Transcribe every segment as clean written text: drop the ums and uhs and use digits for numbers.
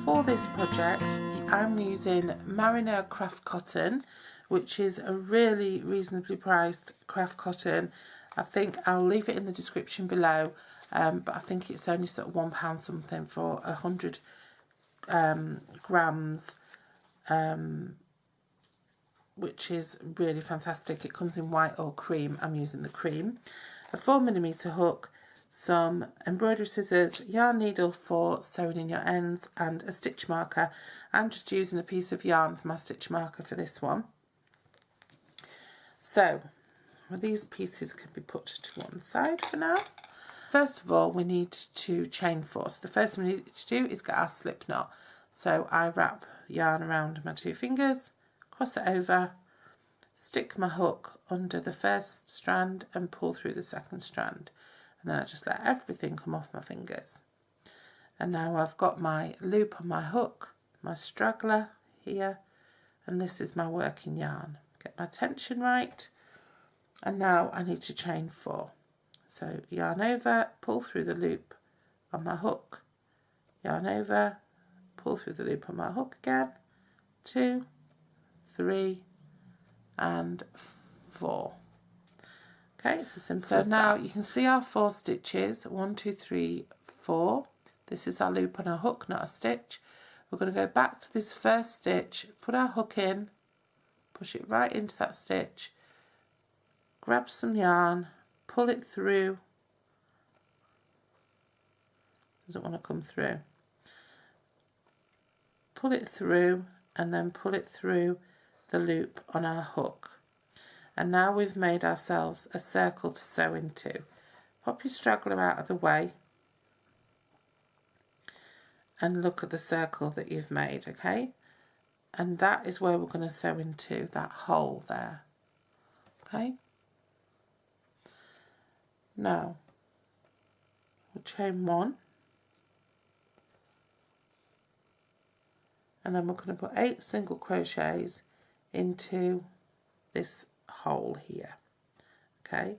for this project I'm using Mariner craft cotton, which is a really reasonably priced craft cotton. I think I'll leave it in the description below, but I think it's only sort of £1 something for 100 grams, which is really fantastic. It comes in white or cream. I'm using the cream. A 4mm hook, some embroidery scissors, yarn needle for sewing in your ends, and a stitch marker. I'm just using a piece of yarn for my stitch marker for this one. So these pieces can be put to one side for now. First of all, we need to chain 4. So the first thing we need to do is get our slip knot. So I wrap yarn around my 2 fingers, cross it over, stick my hook under the first strand and pull through the second strand. And then I just let everything come off my fingers. And now I've got my loop on my hook, my straggler here, and this is my working yarn. Get my tension right, and now I need to chain 4. So yarn over, pull through the loop on my hook, yarn over, pull through the loop on my hook again, 2, 3 and 4. Okay, it's as simple as that. So now you can see our 4 stitches, 1, 2, 3, 4. This is our loop on our hook, not a stitch. We're going to go back to this first stitch, put our hook in, push it right into that stitch, grab some yarn, pull it through. Doesn't want to come through. Pull it through and then pull it through the loop on our hook. And now we've made ourselves a circle to sew into. Pop your straggler out of the way and look at the circle that you've made, okay? And that is where we're going to sew into, that hole there, okay? Now, we'll chain 1, and then we're going to put 8 single crochets into this hole here. Okay,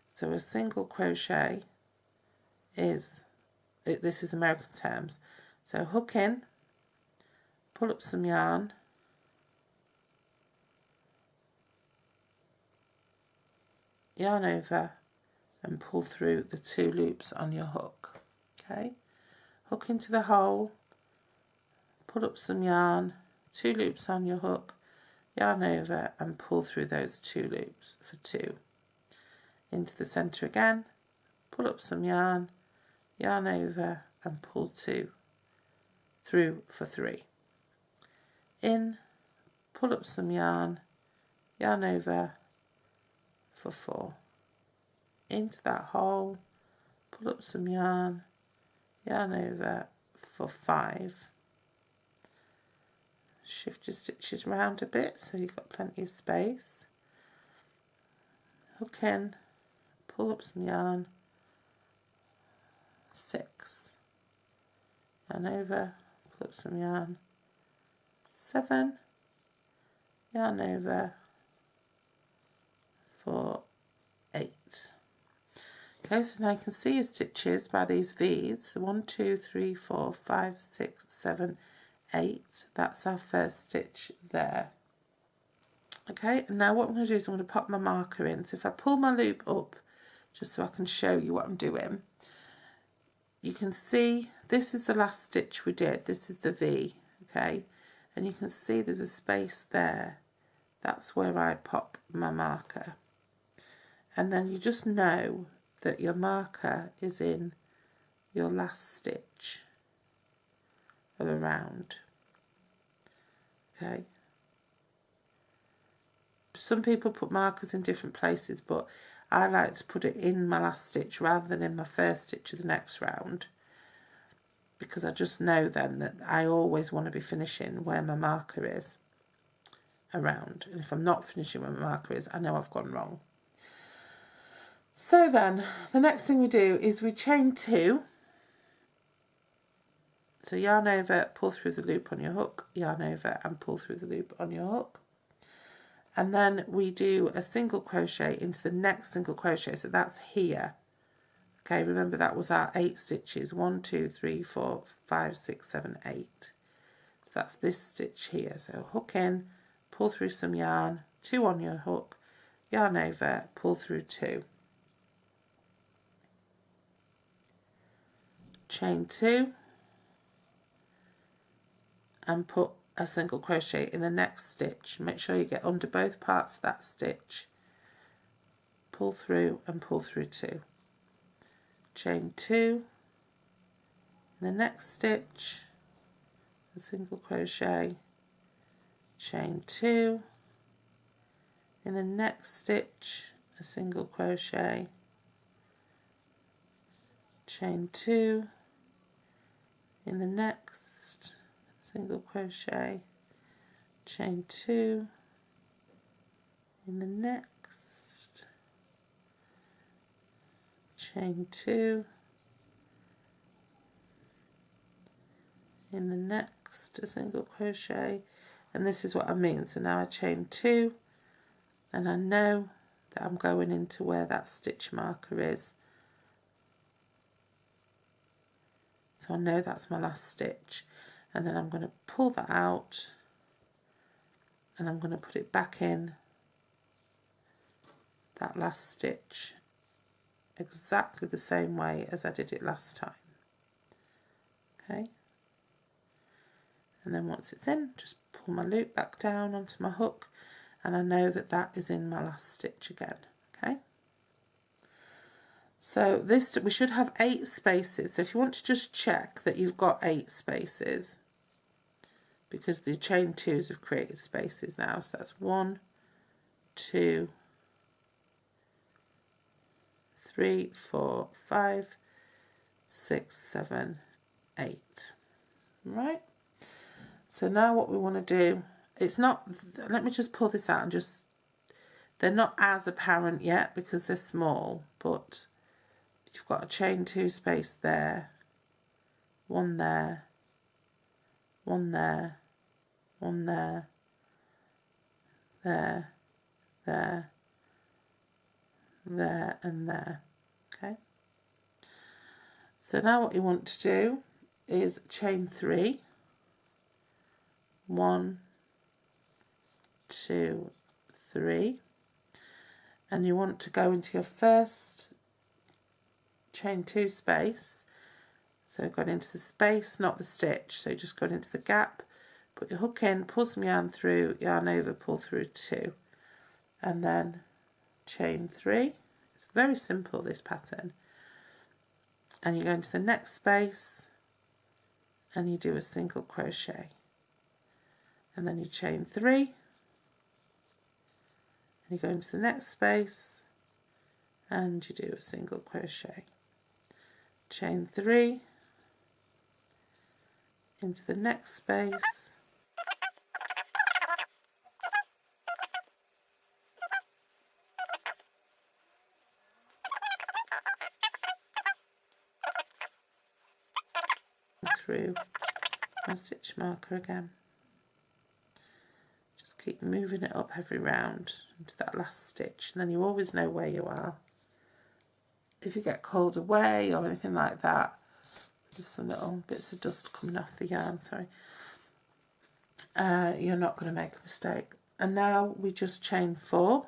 so a single crochet is, this is American terms, so hook in, pull up some yarn, yarn over and pull through the 2 loops on your hook. Okay, hook into the hole, pull up some yarn, 2 loops on your hook, yarn over and pull through those 2 loops for 2. Into the centre again, pull up some yarn, yarn over and pull 2 through for 3. In, pull up some yarn, yarn over for 4. Into that hole, pull up some yarn, yarn over for 5. Shift your stitches around a bit so you've got plenty of space. Hook in, pull up some yarn, 6, yarn over, pull up some yarn, 7, yarn over for 8. Okay, so now you can see your stitches by these V's, 1, 2, 3, 4, 5, 6, 7, 8. That's our first stitch there. Okay, and now what I'm going to do is I'm going to pop my marker in. So if I pull my loop up, just so I can show you what I'm doing, you can see this is the last stitch we did. This is the V, okay, and you can see there's a space there. That's where I pop my marker, and then you just know that your marker is in your last stitch of a round. Okay, some people put markers in different places, but I like to put it in my last stitch rather than in my first stitch of the next round, because I just know then that I always want to be finishing where my marker is around, and if I'm not finishing where my marker is, I know I've gone wrong. So then the next thing we do is we chain 2. So yarn over, pull through the loop on your hook, yarn over and pull through the loop on your hook. And then we do a single crochet into the next single crochet, so that's here. Okay, remember that was our 8 stitches, 1, 2, 3, 4, 5, 6, 7, 8. that's this stitch here. So hook in, pull through some yarn, 2 on your hook, yarn over, pull through 2, chain 2, and put a single crochet in the next stitch. Make sure you get under both parts of that stitch, pull through and pull through 2, chain 2, in the next stitch, a single crochet, chain 2, in the next stitch, a single crochet, chain 2, in the next, single crochet, chain 2, in the next, chain 2, in the next, a single crochet, and this is what I mean. So now I chain 2, and I know that I'm going into where that stitch marker is. So I know that's my last stitch, and then I'm going to pull that out and I'm going to put it back in that last stitch exactly the same way as I did it last time. Okay, and then once it's in, just pull my loop back down onto my hook, and I know that that is in my last stitch again. Okay, so this, we should have 8 spaces. So if you want to just check that you've got 8 spaces, because the chain 2s have created spaces now. So that's 1, 2, 3, 4, 5, 6, 7, 8. Right. So now what we want to do, it's not, let me just pull this out and just, they're not as apparent yet because they're small, but you've got a chain 2 space there, 1 there, 1 there, 1 there, there, there, there, and there. Okay, so now what you want to do is chain 3, 1, 2, 3, and you want to go into your first chain 2 space. So got into the space, not the stitch, so just got into the gap, put your hook in, pull some yarn through, yarn over, pull through 2, and then chain 3. It's very simple, this pattern. And you go into the next space and you do a single crochet, and then you chain 3, and you go into the next space and you do a single crochet, chain 3, into the next space, through my stitch marker again. Just keep moving it up every round into that last stitch, and then you always know where you are. If you get called away or anything like that, there's some little bits of dust coming off the yarn, sorry, you're not going to make a mistake. And now we just chain 4,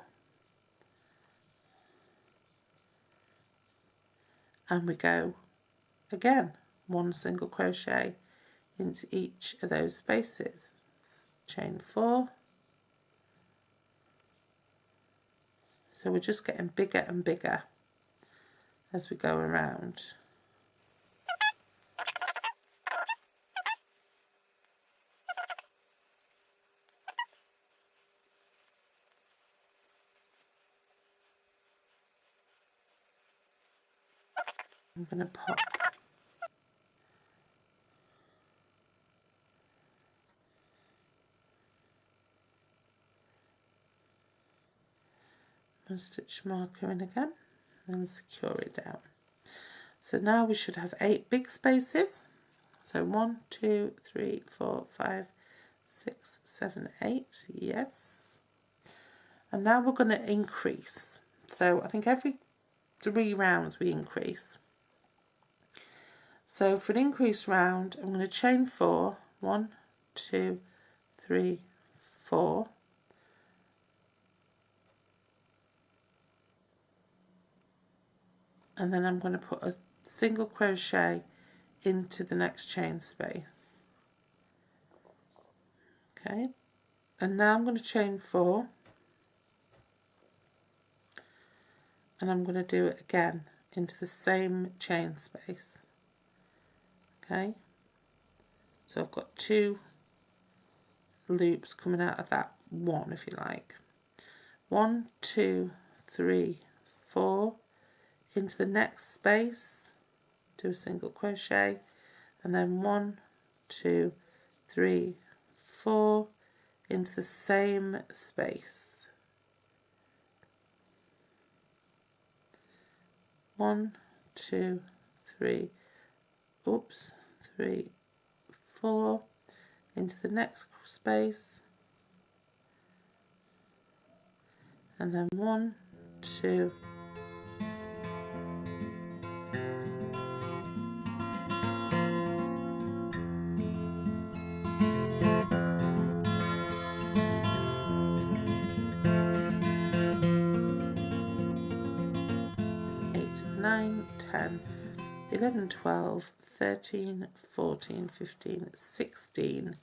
and we go again 1 single crochet into each of those spaces. Chain 4. So we're just getting bigger and bigger as we go around. I'm going to pop my stitch marker in again and secure it down. So now we should have 8 big spaces. So 1, 2, 3, 4, 5, 6, 7, 8. Yes. And now we're going to increase. So I think every 3 rounds we increase. So for an increase round, I'm going to chain 4, 1, 2, 3, 4. And then I'm going to put a single crochet into the next chain space. Okay, and now I'm going to chain 4, and I'm going to do it again into the same chain space. Okay, so I've got 2 loops coming out of that one, if you like. 1, 2, 3, 4, into the next space, do a single crochet, and then 1, 2, 3, 4 into the same space. 1, 2, 3, 3, 4 into the next space, and then 1, 2, 9, 10, 11, 12, 13, 14, 15, 16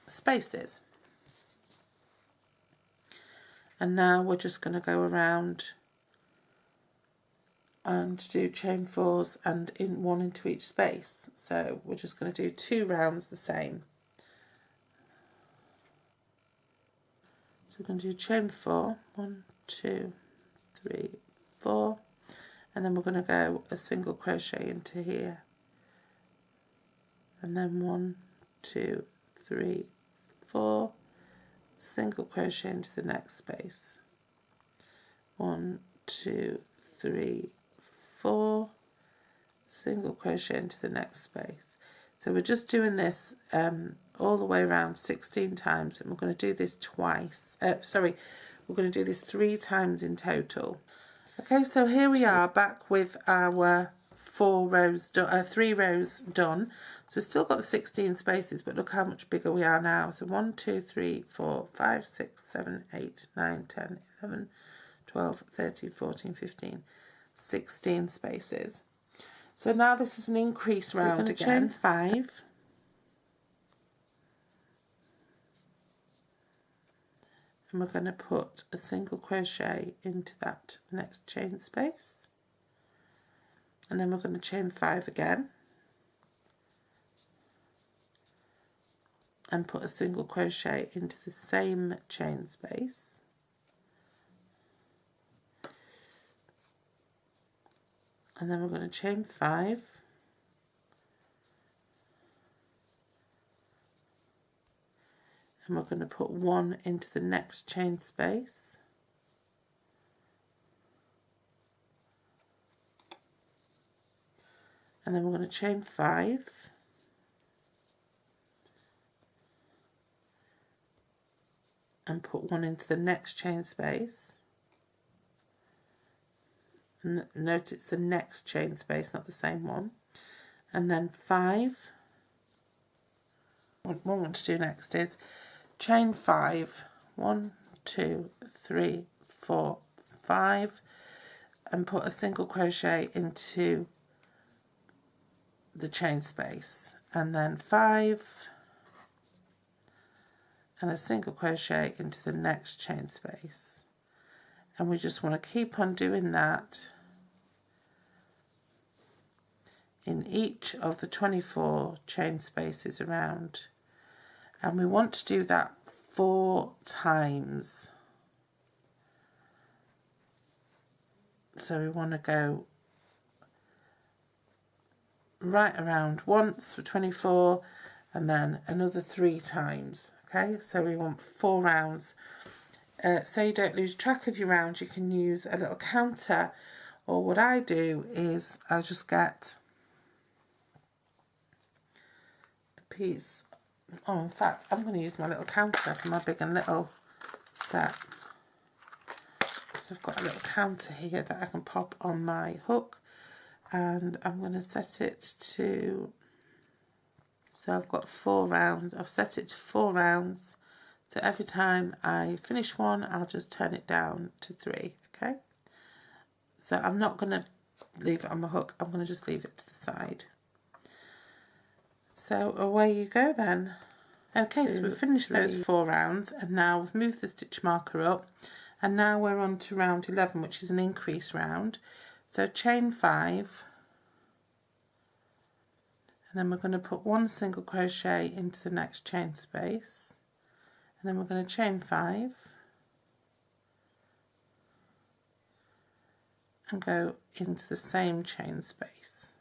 spaces. And now we're just going to go around and do chain 4s and in 1 into each space. So we're just going to do 2 rounds the same. So we're going to do chain 4, 1, 2, 3, 4, and then we're going to go a single crochet into here, and then 1, 2, 3, 4, single crochet into the next space, 1, 2, 3, 4, single crochet into the next space. So we're just doing this all the way around 16 times, and we're going to do this twice. We're going to do this 3 times in total. Okay, so here we are back with our 3 rows done. So we've still got the 16 spaces, but look how much bigger we are now. So 1, 2, 3, 4, 5, 6, 7, 8, 9, 10, 11, 12, 13, 14, 15, 16 spaces. So now this is an increase round again. Chain 5. And we're going to put a single crochet into that next chain space, and then we're going to chain 5 again and put a single crochet into the same chain space, and then we're going to chain 5 and we're going to put 1 into the next chain space, and then we're going to chain 5 and put 1 into the next chain space, and note it's the next chain space, not the same one, and then 5. What I want to do next is chain 5, 1, 2, 3, 4, 5, and put a single crochet into the chain space, and then 5 and a single crochet into the next chain space, and we just want to keep on doing that in each of the 24 chain spaces around, and we want to do that 4 times. So we want to go right around once for 24 and then another 3 times. Okay, so we want 4 rounds. So you don't lose track of your rounds, you can use a little counter, or what I do is I'll just get a piece. Oh, in fact, I'm going to use my little counter for my big and little set. So I've got a little counter here that I can pop on my hook, and I'm going to set it to So I've got 4 rounds. I've set it to 4 rounds. So every time I finish one, I'll just turn it down to 3, okay? So I'm not going to leave it on my hook. I'm going to just leave it to the side. So away you go then. Okay, so we've finished those 4 rounds, and now we've moved the stitch marker up, and now we're on to round 11, which is an increase round. So chain 5, and then we're going to put 1 single crochet into the next chain space, and then we're going to chain 5 and go into the same chain space.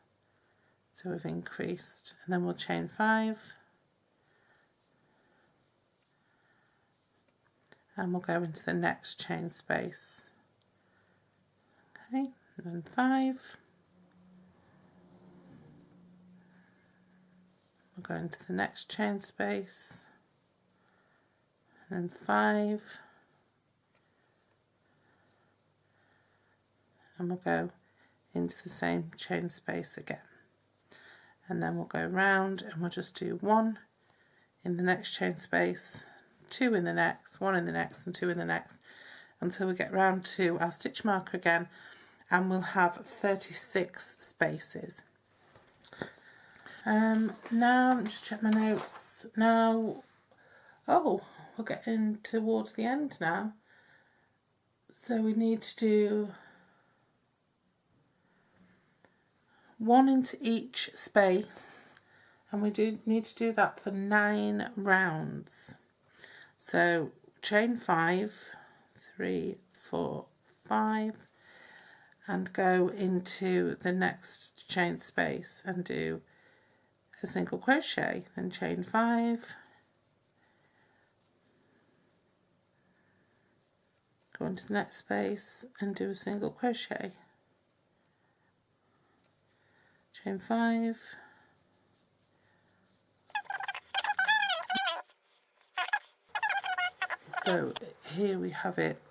So we've increased, and then we'll chain 5 and we'll go into the next chain space. Okay, and then 5. We'll go into the next chain space, and then 5, and we'll go into the same chain space again. And then we'll go round and we'll just do 1 in the next chain space, 2 in the next, 1 in the next, and 2 in the next, until we get round to our stitch marker again, and we'll have 36 spaces. Now, just check my notes. Now, oh, we're getting towards the end now. So we need to do 1 into each space, and we do need to do that for 9 rounds. So chain 5, 3, 4, 5, and go into the next chain space and do a single crochet, then chain 5, go into the next space and do a single crochet, chain 5, so here we have it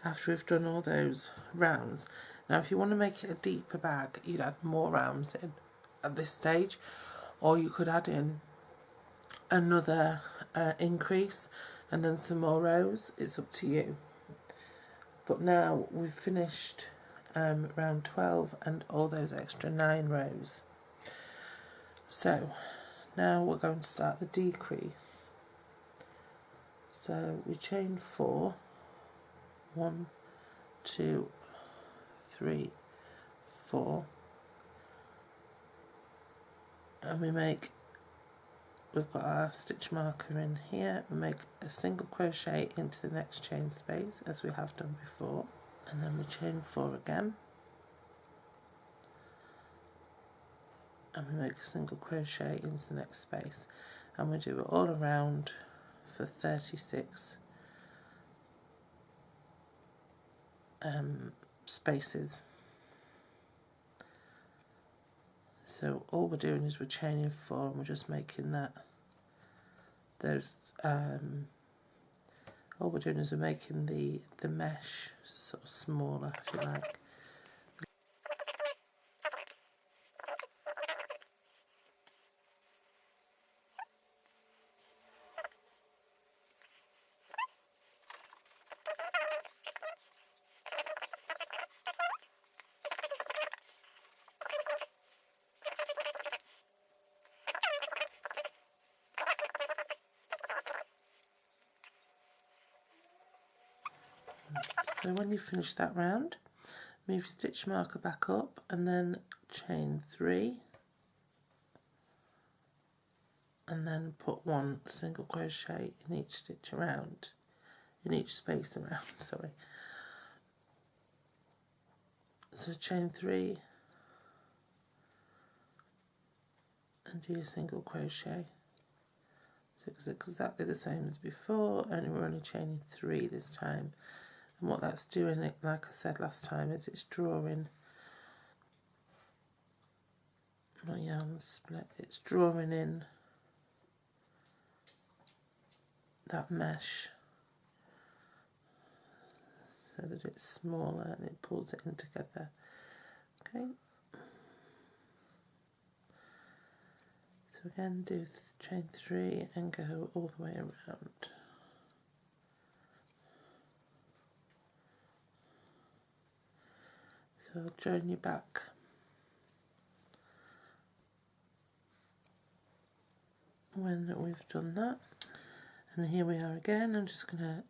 after we've done all those rounds. Now if you want to make it a deeper bag, you'd add more rounds in at this stage, or you could add in another increase and then some more rows. It's up to you. But now we've finished round 12 and all those extra 9 rows. So now we're going to start the decrease. So we chain 4, 1, 2, 3, 4, and we've got our stitch marker in here. We make a single crochet into the next chain space as we have done before, and then we chain 4 again, and we make a single crochet into the next space, and we do it all around for 36 spaces. So all we're doing is we're chaining 4 and we're just making all we're doing is we're making the mesh sort of smaller, if you like. So when you finish that round, move your stitch marker back up and then chain 3, and then put 1 single crochet in each stitch around, in each space around, sorry. So chain 3 and do a single crochet. So it's exactly the same as before, only we're only chaining 3 this time. And what that's doing, like I said last time, is it's drawing my yarn split. It's drawing in that mesh so that it's smaller and it pulls it in together. Okay. again do chain 3 and go all the way around. So I'll join you back when we've done that. And here we are again. I'm just going to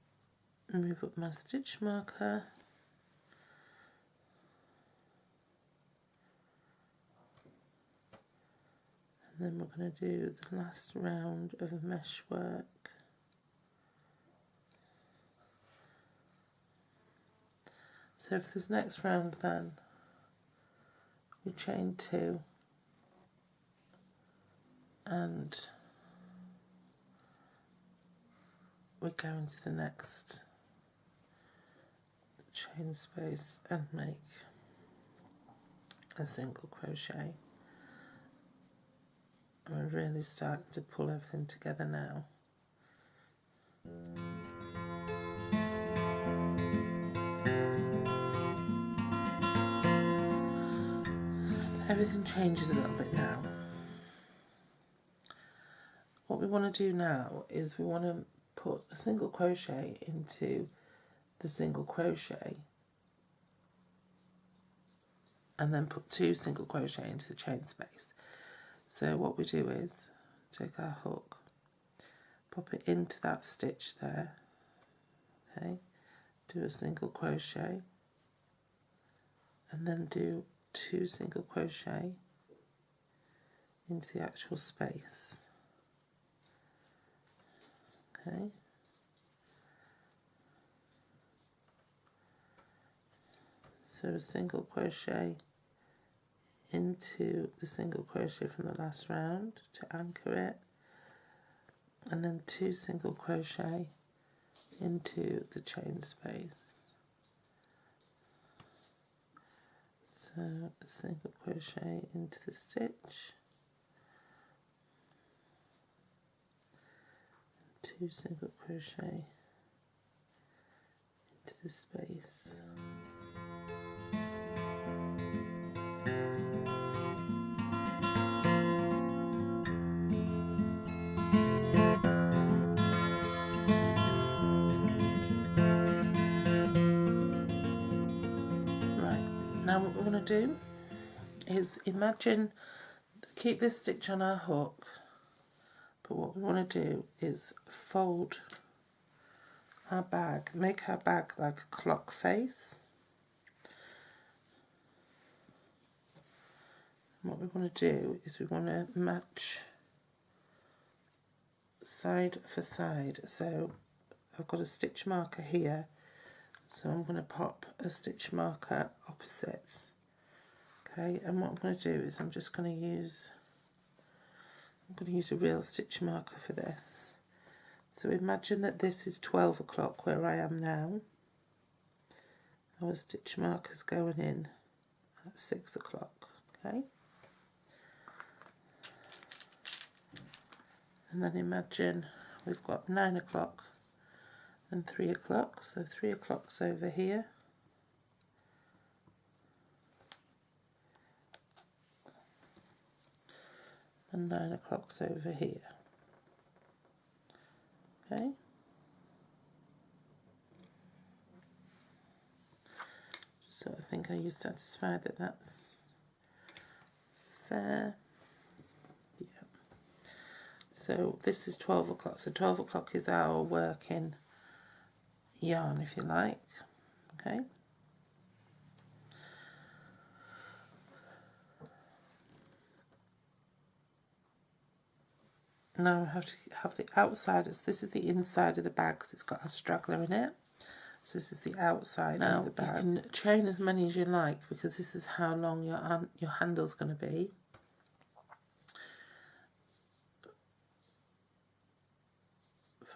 move up my stitch marker and then we're going to do the last round of mesh work. So for this next round then, we chain 2 and we go into the next chain space and make a single crochet. And we're really starting to pull everything together now. Everything changes a little bit now. What we want to do now is we want to put a single crochet into the single crochet and then put 2 single crochet into the chain space. So what we do is take our hook, pop it into that stitch there, okay, do a single crochet and then do 2 single crochet into the actual space, okay. So a single crochet into the single crochet from the last round to anchor it, and then 2 single crochet into the chain space. So a single crochet into the stitch, 2 single crochet into the space. Now what we're going to do is imagine, keep this stitch on our hook, but what we want to do is fold our bag, make our bag like a clock face. And what we want to do is we want to match side for side. So I've got a stitch marker here, so I'm going to pop a stitch marker opposite. Okay, and what I'm going to do is I'm going to use a real stitch marker for this. So imagine that this is 12 o'clock where I am now. Our stitch marker's going in at 6 o'clock. Okay, and then imagine we've got 9 o'clock and 3 o'clock. So 3 o'clock's over here. And 9 o'clock's over here. Okay. So I think, are you satisfied that that's fair? Yeah. So this is 12 o'clock. So 12 o'clock is our working yarn, if you like. Okay. Now I have to have the outside, this is the inside of the bag because it's got a straggler in it. So this is the outside of the bag. You can chain as many as you like because this is how long your handle's going to be.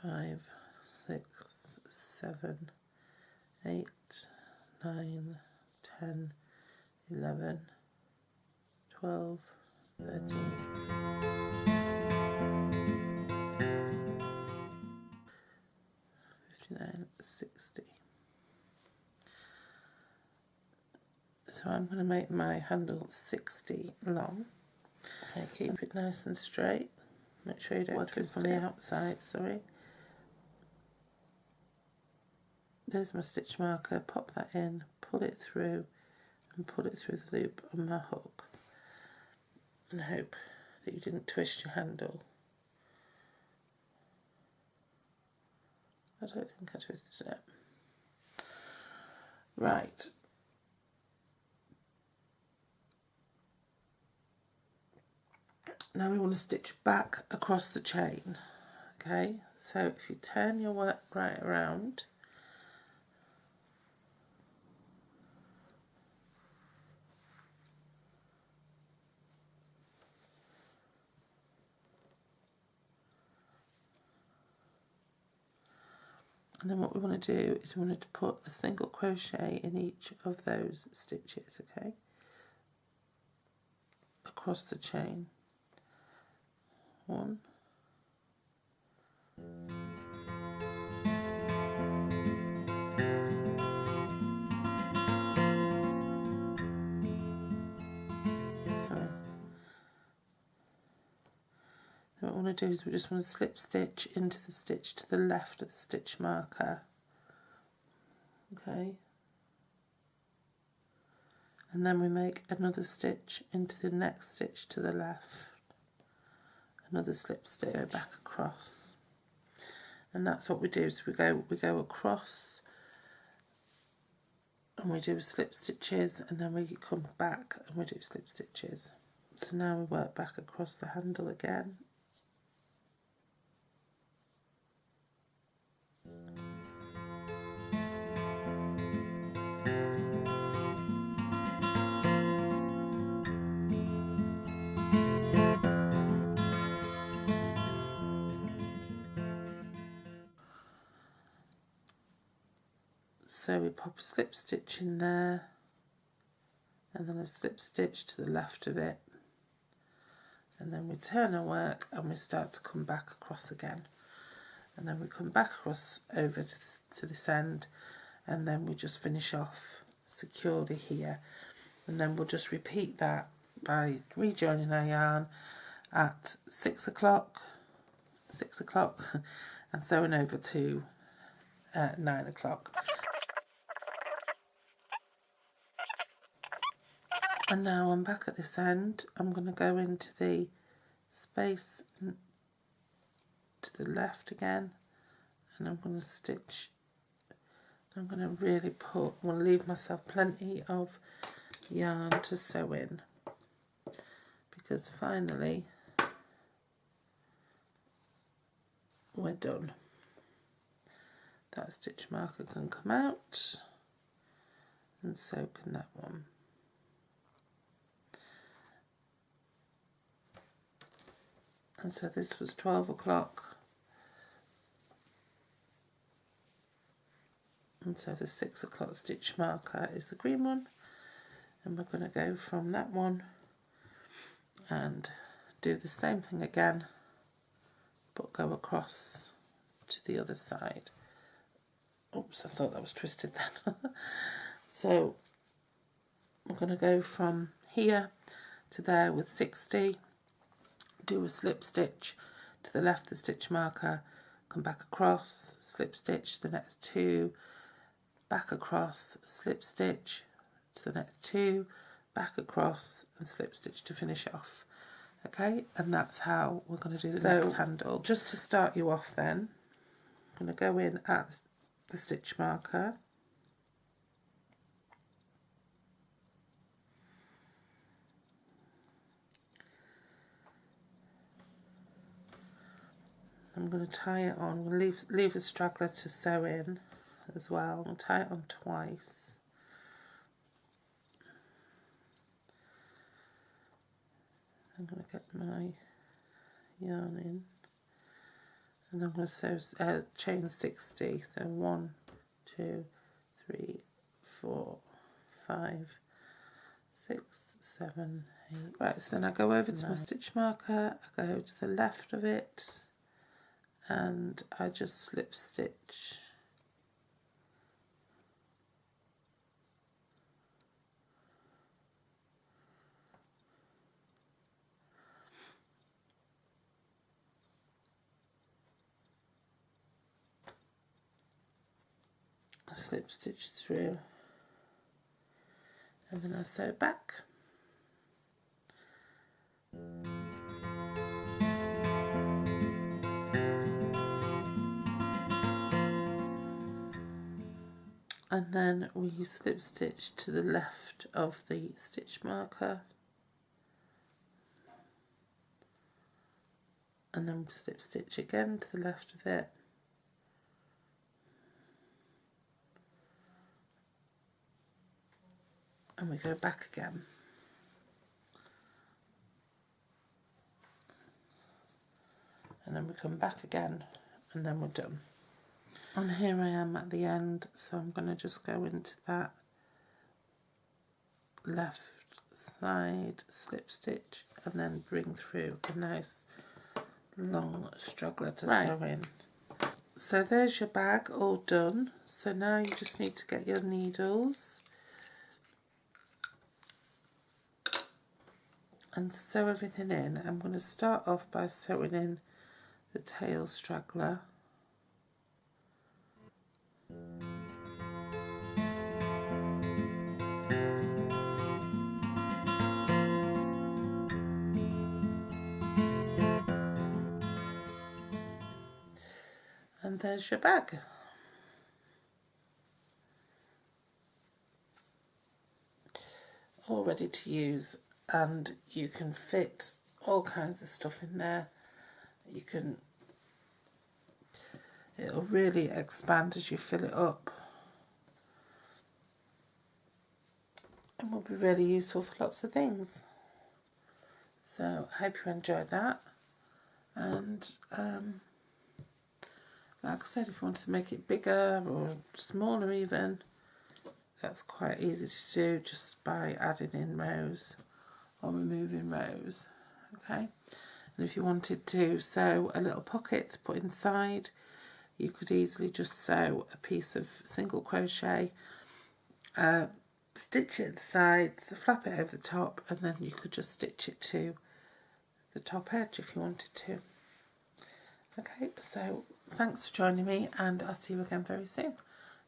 Five, 6, 7, 8, 9, 10, 11, 12, 13. 60. So I'm going to make my handle 60 long. Okay, keep it nice and straight. Make sure you don't twist it from the outside, sorry. There's my stitch marker, pop that in, pull it through and pull it through the loop on my hook. And hope that you didn't twist your handle. I don't think I twisted it. Right. Now we want to stitch back across the chain. Okay, so if you turn your work right around, and then what we want to do is we want to put a single crochet in each of those stitches, okay, across the chain. One, sorry. Then what we want to do is we just want to slip stitch into the stitch to the left of the stitch marker, okay, and then we make another stitch into the next stitch to the left, another slip stitch, go back across, and that's what we do. So we go across and we do slip stitches, and then we come back and we do slip stitches. So now we work back across the handle again. So we pop a slip stitch in there and then a slip stitch to the left of it, and then we turn our work and we start to come back across again, and then we come back across over to this end, and then we just finish off securely here, and then we'll just repeat that by rejoining our yarn at 6 o'clock and sewing over to 9 o'clock. And now I'm back at this end. I'm going to go into the space to the left again, and I'm going to stitch. I'm going to really I want to leave myself plenty of yarn to sew in, because finally we're done. That stitch marker can come out, and so can that one. And so this was 12 o'clock, and so the 6 o'clock stitch marker is the green one, and we're going to go from that one and do the same thing again, but go across to the other side. Oops, I thought that was twisted then. So we're going to go from here to there with 60, do a slip stitch to the left of the stitch marker, come back across, slip stitch the next 2, back across, slip stitch to the next 2, back across and slip stitch to finish off. Okay, and that's how we're going to do the next handle. Just to start you off then, I'm going to go in at the stitch marker, I'm going to tie it on. I'm going to leave a straggler to sew in as well. I'll tie it on twice. I'm going to get my yarn in, and I'm going to sew chain 60. So 1, 2, 3, 4, 5, 6, 7, 8. Right, so then I go over to my stitch marker, I go to the left of it, and I just slip stitch slip stitch through, and then I sew back. And then we slip stitch to the left of the stitch marker, and then we'll slip stitch again to the left of it, and we go back again. And then we come back again, and then we're done. And here I am at the end, so I'm going to just go into that left side slip stitch and then bring through a nice long straggler to sew in. So there's your bag all done. So now you just need to get your needles and sew everything in. I'm going to start off by sewing in the tail straggler. And there's your bag. All ready to use, and you can fit all kinds of stuff in there. It'll really expand as you fill it up, and will be really useful for lots of things. So I hope you enjoyed that, and like I said, if you want to make it bigger or smaller even, that's quite easy to do just by adding in rows or removing rows. Okay, and if you wanted to sew a little pocket to put inside, you could easily just sew a piece of single crochet, stitch it at the sides, flap it over the top, and then you could just stitch it to the top edge if you wanted to. Okay, so thanks for joining me, and I'll see you again very soon.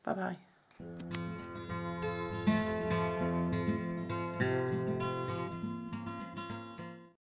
Bye bye.